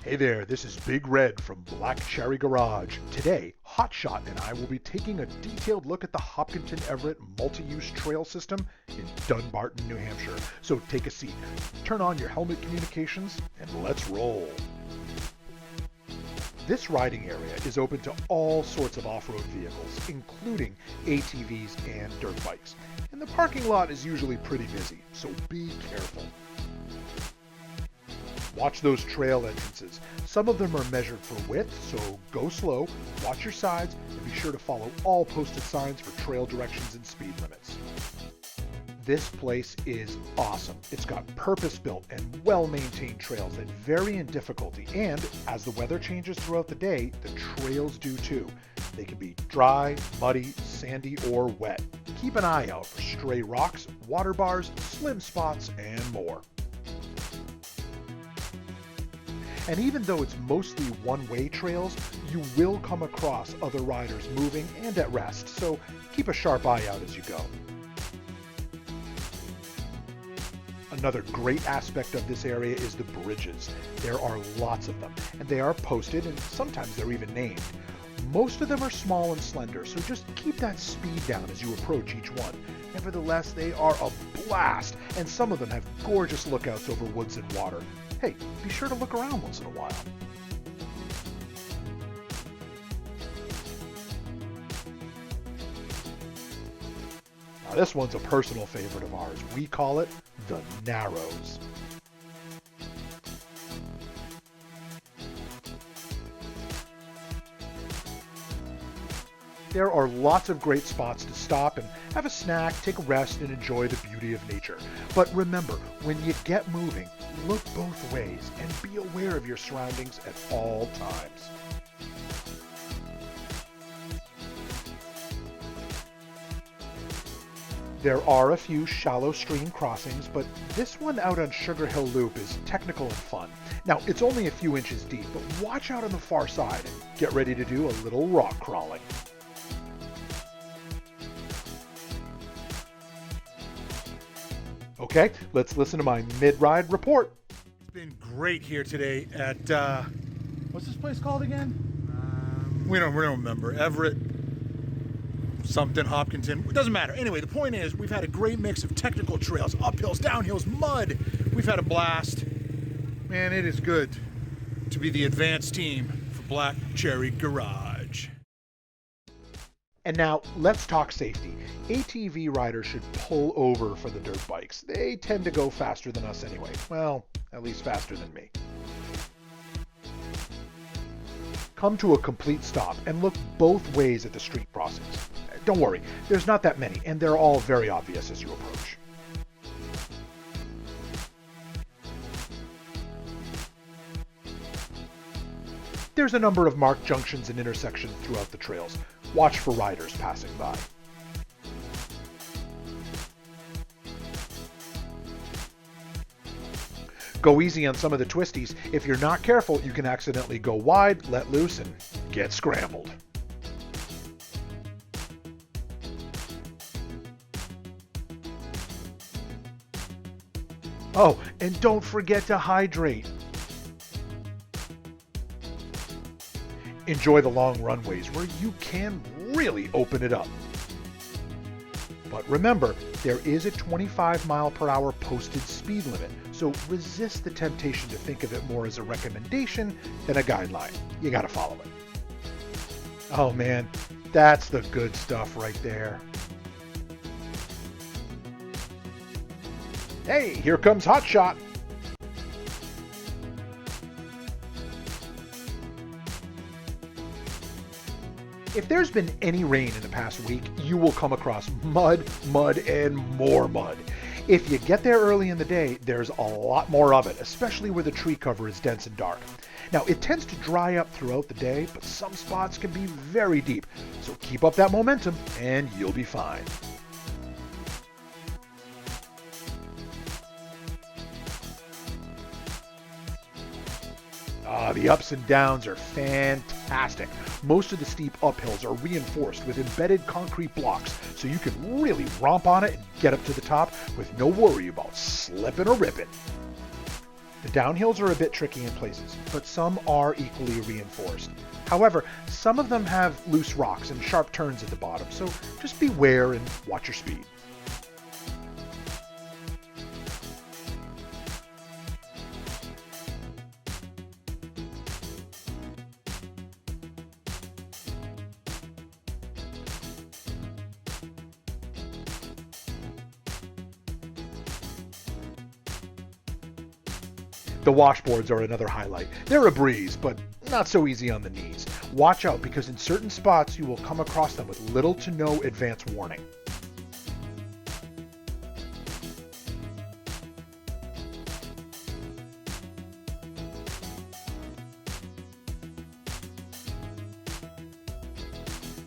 Hey there, this is Big Red from Black Cherry Garage. Today, Hotshot and I will be taking a detailed look at the Hopkinton-Everett multi-use trail system in Dunbarton, New Hampshire. So take a seat, turn on your helmet communications, and let's roll. This riding area is open to all sorts of off-road vehicles, including ATVs and dirt bikes. And the parking lot is usually pretty busy, so be careful. Watch those trail entrances. Some of them are measured for width, so go slow, watch your sides, and be sure to follow all posted signs for trail directions and speed limits. This place is awesome. It's got purpose-built and well-maintained trails that vary in difficulty, and as the weather changes throughout the day, the trails do too. They can be dry, muddy, sandy, or wet. Keep an eye out for stray rocks, water bars, slim spots, and more. And even though it's mostly one-way trails, you will come across other riders moving and at rest, so keep a sharp eye out as you go. Another great aspect of this area is the bridges. There are lots of them, and they are posted, and sometimes they're even named. Most of them are small and slender, so just keep that speed down as you approach each one. Nevertheless, they are a blast, and some of them have gorgeous lookouts over woods and water. Hey, be sure to look around once in a while. Now this one's a personal favorite of ours. We call it the Narrows. There are lots of great spots to stop and have a snack, take a rest, and enjoy the beauty of nature. But remember, when you get moving, look both ways and be aware of your surroundings at all times. There are a few shallow stream crossings, but this one out on Sugar Hill Loop is technical and fun. Now, it's only a few inches deep, but watch out on the far side and get ready to do a little rock crawling. Okay, let's listen to my mid-ride report. It's been great here today at, what's this place called again? We don't remember. Everett, something, Hopkinton. It doesn't matter. Anyway, the point is we've had a great mix of technical trails, uphills, downhills, mud. We've had a blast. Man, it is good to be the advanced team for Black Cherry Garage. And now, let's talk safety. ATV riders should pull over for the dirt bikes. They tend to go faster than us anyway. Well, at least faster than me. Come to a complete stop and look both ways at the street crossings. Don't worry, there's not that many, and they're all very obvious as you approach. There's a number of marked junctions and intersections throughout the trails. Watch for riders passing by. Go easy on some of the twisties. If you're not careful, you can accidentally go wide, let loose, and get scrambled. Oh, and don't forget to hydrate. Enjoy the long runways where you can really open it up. But remember, there is a 25-mile-per-hour posted speed limit, so resist the temptation to think of it more as a recommendation than a guideline. You gotta follow it. Oh man, that's the good stuff right there. Hey, here comes Hotshot. If there's been any rain in the past week, you will come across mud, and more mud. If you get there early in the day, there's a lot more of it, especially where the tree cover is dense and dark. Now, it tends to dry up throughout the day, but some spots can be very deep. So keep up that momentum and you'll be fine. The ups and downs are fantastic. Most of the steep uphills are reinforced with embedded concrete blocks, so you can really romp on it and get up to the top with no worry about slipping or ripping. The downhills are a bit tricky in places, but some are equally reinforced. However, some of them have loose rocks and sharp turns at the bottom, so just beware and watch your speed. The washboards are another highlight. They're a breeze, but not so easy on the knees. Watch out, because in certain spots you will come across them with little to no advance warning.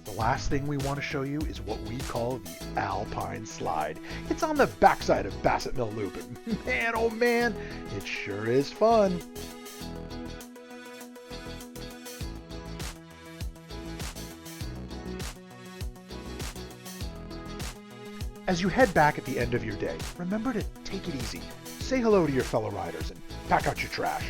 The last thing we want to show you is what we call the Alpine Slide. It's on the backside of Bassett Mill Loop, and man, oh man, it sure is fun. As you head back at the end of your day, remember to take it easy, say hello to your fellow riders, and pack out your trash.